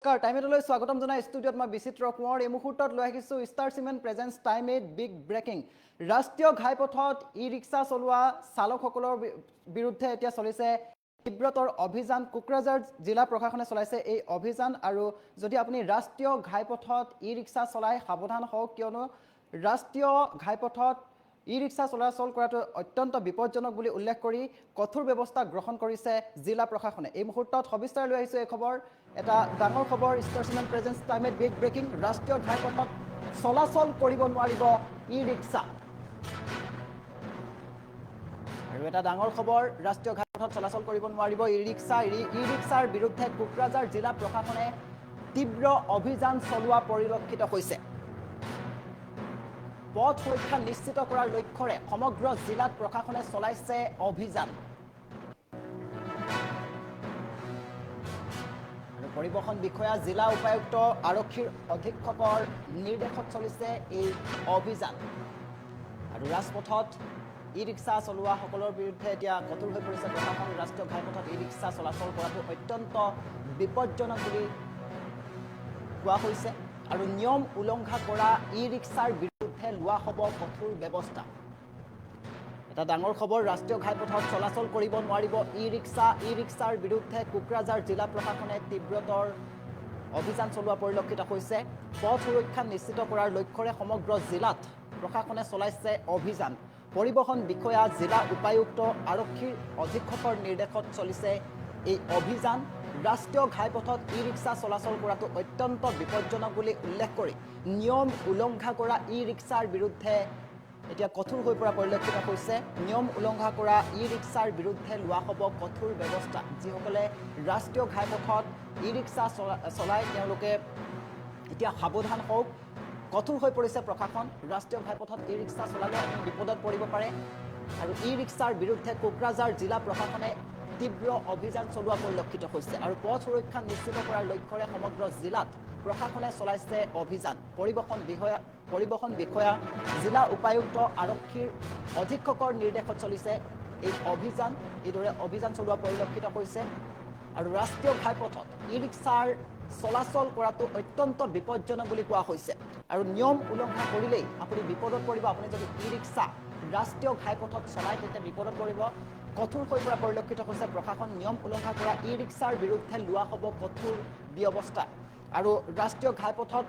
নমস্কাৰ টাইমেটলৈ স্বাগতম জনাই ষ্টুডিঅ'ত মই বিচিত্ৰ কুঁৱৰ এই মুহূৰ্তত লৈ আহিছোঁ star cement presence time eight big breaking ৰাষ্ট্ৰীয় ঘাইপথত ই ৰিক্সা চলোৱা চালকসকলৰ বিৰুদ্ধে এতিয়া চলিছে তীব্ৰতৰ অভিযান কোকৰাঝাৰ জিলা প্ৰশাসনে চলাইছে এই অভিযান আৰু যদি আপুনি ৰাষ্ট্ৰীয় ঘাইপথত ই ৰিক্সা চলাই সাৱধান হওক কিয়নো ৰাষ্ট্ৰীয় ঘাইপথত ই ৰিক্সা চলাচল কৰাটো অত্যন্ত বিপদজনক বুলি উল্লেখ কৰি কঠোৰ ব্যৱস্থা গ্ৰহণ কৰিছে জিলা প্ৰশাসনে এই মুহূৰ্তত সবিস্তাৰ লৈ আহিছোঁ এই খবৰ এটা ডাঙৰ খবৰ star cement presence time eight big breaking ৰাষ্ট্ৰীয় ঘাইপথত চলাচল কৰিব নোৱাৰিব ই ৰিক্সা আৰু এটা ডাঙৰ খবৰ ৰাষ্ট্ৰীয় ঘাইপথত চলাচল কৰিব নোৱাৰিব ই ৰিক্সাৰ বিৰুদ্ধে কোকৰাঝাৰ জিলা প্ৰশাসনে তীব্ৰ অভিযান চলোৱা পৰিলক্ষিত হৈছে পথ সুৰক্ষা নিশ্চিত কৰাৰ লক্ষ্যৰে সমগ্ৰ জিলাত প্ৰশাসনে চলাইছে অভিযান আৰু পৰিবহণ বিষয়া জিলা উপায়ুক্ত আৰক্ষীৰ অধীক্ষকৰ নিৰ্দেশত চলিছে এই অভিযান আৰু ৰাজপথত ই ৰিক্সা চলোৱাসকলৰ বিৰুদ্ধে এতিয়া কঠোৰ হৈ পৰিছে প্ৰশাসন ৰাষ্ট্ৰীয় ঘাইপথত ই ৰিক্সা চলাচল কৰাটো অত্যন্ত বিপদজনক বুলি কোৱা হৈছে আৰু নিয়ম উলংঘা কৰা ই ৰিক্সাৰ বিৰুদ্ধে লোৱা হ'ব কঠোৰ ব্যৱস্থা এটা ডাঙৰ খবৰ ৰাষ্ট্ৰীয় ঘাইপথত চলাচল কৰিব নোৱাৰিব ই ৰিক্সাৰ বিৰুদ্ধে কোকৰাঝাৰ জিলা প্ৰশাসনে তীব্ৰতৰ অভিযান চলোৱা পৰিলক্ষিত হৈছে পথ সুৰক্ষা নিশ্চিত কৰাৰ লক্ষ্যৰে সমগ্ৰ জিলাত প্ৰশাসনে চলাইছে অভিযান পৰিবহণ বিষয়া জিলা উপায়ুক্ত আৰক্ষীৰ অধীক্ষকৰ নিৰ্দেশত চলিছে এই অভিযান ৰাষ্ট্ৰীয় ঘাইপথত ই ৰিক্সা চলাচল কৰাটো অত্যন্ত বিপদজনক বুলি উল্লেখ কৰি নিয়ম উলংঘা কৰা ই ৰিক্সাৰ বিৰুদ্ধে এতিয়া কঠোৰ হৈ পৰা পৰিলক্ষিত হৈছে নিয়ম উলংঘা কৰা ই ৰিক্সাৰ বিৰুদ্ধে লোৱা হ'ব কঠোৰ ব্যৱস্থা যিসকলে ৰাষ্ট্ৰীয় ঘাইপথত ই ৰিক্সা চলাই তেওঁলোকে এতিয়া সাৱধান হওক কঠোৰ হৈ পৰিছে প্ৰশাসন ৰাষ্ট্ৰীয় ঘাইপথত ই ৰিক্সা চলালে বিপদত পৰিব পাৰে আৰু ই ৰিক্সাৰ বিৰুদ্ধে কোকৰাঝাৰ জিলা প্ৰশাসনে তীব্ৰ অভিযান চলোৱা পৰিলক্ষিত হৈছে আৰু পথ সুৰক্ষা নিশ্চিত কৰাৰ লক্ষ্যৰে সমগ্ৰ জিলাত প্ৰশাসনে চলাইছে অভিযান পৰিবহণ বিষয়া জিলা উপায়ুক্ত আৰক্ষীৰ অধীক্ষকৰ নিৰ্দেশত চলিছে এই অভিযান এইদৰে অভিযান চলোৱা পৰিলক্ষিত হৈছে আৰু ৰাষ্ট্ৰীয় ঘাইপথত ই ৰিক্সাৰ চলাচল কৰাটো অত্যন্ত বিপদজনক বুলি কোৱা হৈছে আৰু নিয়ম উলংঘা কৰিলেই আপুনি বিপদত পৰিব আপুনি যদি ই ৰিক্সা ৰাষ্ট্ৰীয় ঘাইপথত চলাই তেতিয়া বিপদত পৰিব কঠোৰ হৈ পৰা পৰিলক্ষিত হৈছে প্ৰশাসন নিয়ম উলংঘা কৰা ই ৰিক্সাৰ বিৰুদ্ধে লোৱা হ'ব কঠোৰ ব্যৱস্থা আৰু ৰাষ্ট্ৰীয় ঘাইপথত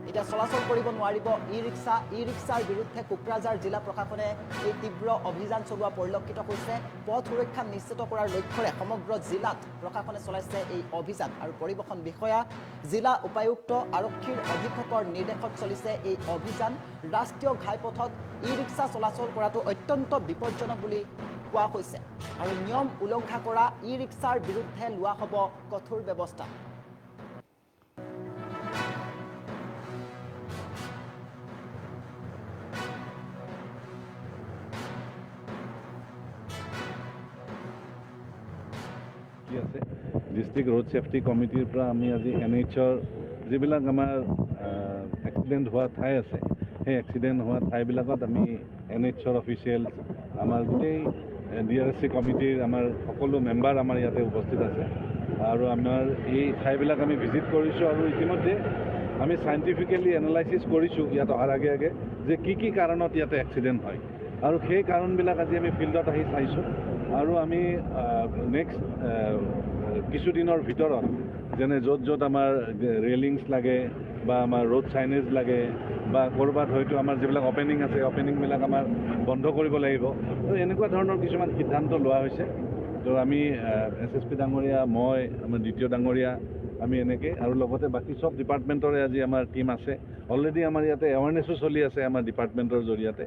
এতিয়া চলাচল কৰিব নোৱাৰিব ই ৰিক্সাৰ বিৰুদ্ধে কোকৰাঝাৰ জিলা প্ৰশাসনে এই তীব্ৰ অভিযান চলোৱা পৰিলক্ষিত হৈছে পথ সুৰক্ষা নিশ্চিত কৰাৰ লক্ষ্যৰে সমগ্ৰ জিলাত প্ৰশাসনে চলাইছে এই অভিযান আৰু পৰিবহণ বিষয়া জিলা উপায়ুক্ত আৰক্ষীৰ অধীক্ষকৰ নিৰ্দেশত চলিছে এই অভিযান ৰাষ্ট্ৰীয় ঘাইপথত ই ৰিক্সা চলাচল কৰাটো অত্যন্ত বিপদজনক বুলি কোৱা হৈছে আৰু নিয়ম উলংঘা কৰা ই ৰিক্সাৰ বিৰুদ্ধে লোৱা হ'ব কঠোৰ ব্যৱস্থা আছে ডিষ্ট্ৰিক্ট ৰোড ছেফটি কমিটিৰ পৰা আমি আজি NHৰ যিবিলাক আমাৰ এক্সিডেণ্ট হোৱা ঠাই আছে সেই এক্সিডেণ্ট হোৱা ঠাইবিলাকত আমি NHৰ অফিচিয়েল আমাৰ গোটেই DRSC কমিটিৰ আমাৰ সকলো মেম্বাৰ আমাৰ ইয়াতে উপস্থিত আছে আৰু আমাৰ এই ঠাইবিলাক আমি ভিজিট কৰিছোঁ আৰু ইতিমধ্যে আমি চাইণ্টিফিকেলি এনালাইচিছ কৰিছোঁ ইয়াত অহাৰ আগে আগে যে কি কাৰণত ইয়াতে এক্সিডেণ্ট হয় আৰু সেই কাৰণবিলাক আজি আমি ফিল্ডত আহি চাইছোঁ আৰু আমি নেক্সট কিছুদিনৰ ভিতৰত যেনে য'ত আমাৰ ৰেলিংছ লাগে বা আমাৰ ৰোড চাইনেজ লাগে বা ক'ৰবাত হয়তো আমাৰ যিবিলাক অপেনিং আছে অপেনিংবিলাক আমাৰ বন্ধ কৰিব লাগিব তো এনেকুৱা ধৰণৰ কিছুমান সিদ্ধান্ত লোৱা হৈছে তো আমি SSP ডাঙৰীয়া মই আমাৰ দ্বিতীয় ডাঙৰীয়া আমি এনেকৈ আৰু লগতে বাকী চব ডিপাৰ্টমেণ্টৰে আজি আমাৰ টীম আছে অলৰেডি আমাৰ ইয়াতে এৱাৰনেছো চলি আছে আমাৰ ডিপাৰ্টমেণ্টৰ জৰিয়তে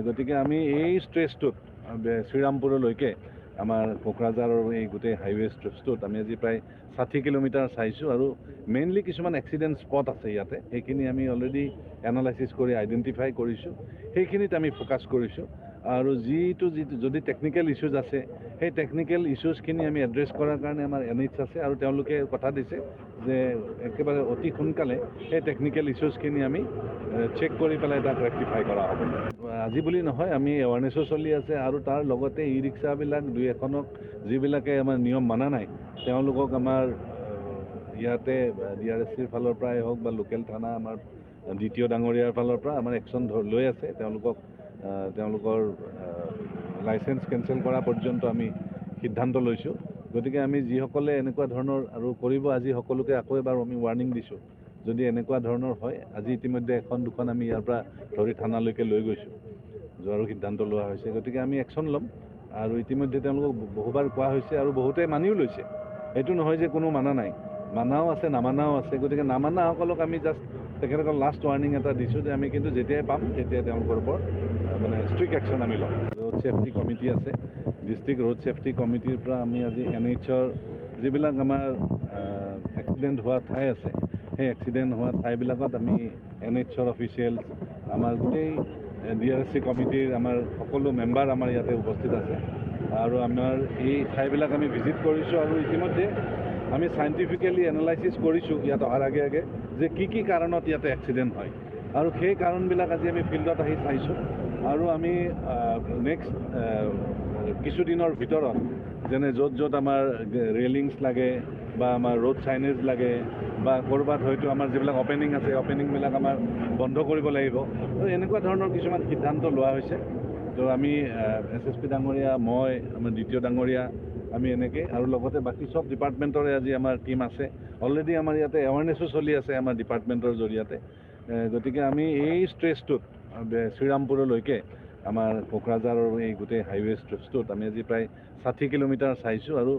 গতিকে আমি এই ষ্ট্ৰেচটোত শ্ৰীৰামপুৰলৈকে আমাৰ কোকৰাঝাৰৰ এই গোটেই হাইৱে ষ্ট্ৰেচটোত আমি আজি প্ৰায় 60 কিলোমিটাৰ চাইছোঁ আৰু মেইনলি কিছুমান এক্সিডেণ্ট স্পট আছে ইয়াতে সেইখিনি আমি অলৰেডি এনালাইচিছ কৰি আইডেণ্টিফাই কৰিছোঁ সেইখিনিত আমি ফ'কাছ কৰিছোঁ আৰু যদি টেকনিকেল ইছ্যুজ আছে সেই টেকনিকেল ইছ্যুজখিনি আমি এড্ৰেছ কৰাৰ কাৰণে আমাৰ NH আছে আৰু তেওঁলোকে কথা দিছে যে একেবাৰে অতি সোনকালে সেই টেকনিকেল ইছ্যুজখিনি আমি চেক কৰি পেলাই তাক ৰেক্টিফাই কৰা হ'ব আজি বুলি নহয় আমি এৱাৰনেছো চলি আছে আৰু তাৰ লগতে ই ৰিক্সাবিলাক দুই এখনক যিবিলাকে আমাৰ নিয়ম মানা নাই তেওঁলোকক আমাৰ ইয়াতে DRSCৰ ফালৰ পৰাই হওক বা লোকেল থানা আমাৰ দ্বিতীয় ডাঙৰীয়াৰ ফালৰ পৰা আমাৰ একশ্যন লৈ আছে তেওঁলোকৰ লাইচেন্স কেঞ্চেল কৰা পৰ্যন্ত আমি সিদ্ধান্ত লৈছোঁ। গতিকে আমি যিসকলে এনেকুৱা ধৰণৰ আৰু কৰিব আজি সকলোকে আকৌ এবাৰ আমি ৱাৰ্ণিং দিছোঁ। যদি এনেকুৱা ধৰণৰ হয় আজি ইতিমধ্যে এখন দুখন আমি ইয়াৰ পৰা ধৰি থানালৈকে লৈ গৈছোঁ, যোৱাৰো সিদ্ধান্ত লোৱা হৈছে। গতিকে আমি একশ্যন ল'ম আৰু ইতিমধ্যে তেওঁলোকক বহুবাৰ কোৱা হৈছে আৰু বহুতে মানিও লৈছে। এইটো নহয় যে কোনো মানা নাই, মানাও আছে নামানাও আছে। গতিকে নামানাসকলক আমি জাষ্ট তেখেতসকল লাষ্ট ৱাৰ্ণিং এটা দিছোঁ যে আমি কিন্তু যেতিয়াই পাম তেতিয়াই তেওঁলোকৰ ওপৰত মানে ষ্ট্ৰিক্ট একশ্যন আমি ল'ম। ৰোড ছেফটি কমিটি আছে, ডিষ্ট্ৰিক্ট ৰোড ছেফটি কমিটিৰ পৰা আমি আজি NHৰ যিবিলাক আমাৰ এক্সিডেণ্ট হোৱা ঠাই আছে, সেই এক্সিডেণ্ট হোৱা ঠাইবিলাকত আমি NHৰ অফিচিয়েল আমাৰ গোটেই DRSC কমিটিৰ আমাৰ সকলো মেম্বাৰ আমাৰ ইয়াতে উপস্থিত আছে আৰু আমাৰ এই ঠাইবিলাক আমি ভিজিট কৰিছোঁ আৰু ইতিমধ্যে আমি চাইণ্টিফিকেলি এনালাইচিছ কৰিছোঁ ইয়াত অহাৰ আগে আগে যে কি কাৰণত ইয়াতে এক্সিডেণ্ট হয় আৰু সেই কাৰণবিলাক আজি আমি ফিল্ডত আহি চাইছোঁ আৰু আমি নেক্সট কিছুদিনৰ ভিতৰত যেনে য'ত আমাৰ ৰেলিংছ লাগে বা আমাৰ ৰোড চাইনেজ লাগে বা ক'ৰবাত হয়তো আমাৰ যিবিলাক অপেনিং আছে অপেনিংবিলাক আমাৰ বন্ধ কৰিব লাগিব। তো এনেকুৱা ধৰণৰ কিছুমান সিদ্ধান্ত লোৱা হৈছে। তো আমি SSP ডাঙৰীয়া, মই, আমাৰ দ্বিতীয় ডাঙৰীয়া, আমি এনেকৈ আৰু লগতে বাকী চব ডিপাৰ্টমেণ্টৰে আজি আমাৰ টীম আছে। অলৰেডি আমাৰ ইয়াতে এৱাৰনেছো চলি আছে আমাৰ ডিপাৰ্টমেণ্টৰ জৰিয়তে। গতিকে আমি এই ষ্ট্ৰেচটোত শ্ৰীৰামপুৰলৈকে আমাৰ কোকৰাঝাৰৰ এই গোটেই হাইৱে ষ্ট্ৰেচটোত আমি আজি প্ৰায় 60 কিলোমিটাৰ চাইছোঁ আৰু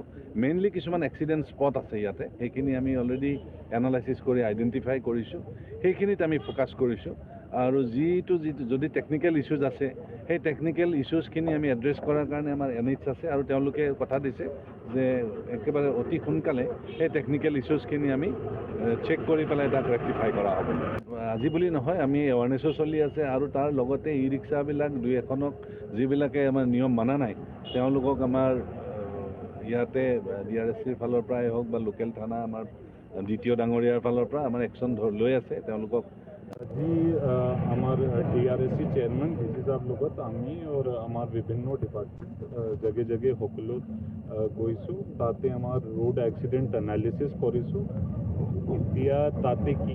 মেইনলি কিছুমান এক্সিডেণ্ট স্পট আছে ইয়াতে, সেইখিনি আমি অলৰেডি এনালাইচিছ কৰি আইডেণ্টিফাই কৰিছোঁ, সেইখিনিত আমি ফ'কাছ কৰিছোঁ আৰু যিটো যদি টেকনিকেল ইছ্যুজ আছে সেই টেকনিকেল ইছ্যুজখিনি আমি এড্ৰেছ কৰাৰ কাৰণে আমাৰ NH আছে আৰু তেওঁলোকে কথা দিছে যে একেবাৰে অতি সোনকালে সেই টেকনিকেল ইছ্যুজখিনি আমি চেক কৰি পেলাই তাক ৰেক্টিফাই কৰা হ'ব। আজি বুলি নহয়, আমি এৱাৰনেছো চলি আছে আৰু তাৰ লগতে ই ৰিক্সাবিলাক দুই এখনক যিবিলাকে আমাৰ নিয়ম মানা নাই তেওঁলোকক আমাৰ ইয়াতে DRSCৰ ফালৰ পৰাই হওক বা লোকেল থানা আমাৰ দ্বিতীয় ডাঙৰীয়াৰ ফালৰ পৰা আমাৰ একশ্যন লৈ আছে তেওঁলোকক। আজি আমাৰ DRSC চেয়াৰমেন ডিচি সাহেব লগত আমি আৰু আমাৰ বিভিন্ন ডিপাৰ্টমেণ্ট জগে সকলো গৈছোঁ। তাতে আমাৰ ৰোড এক্সিডেণ্ট এনালিচিছ কৰিছোঁ। এতিয়া তাতে কি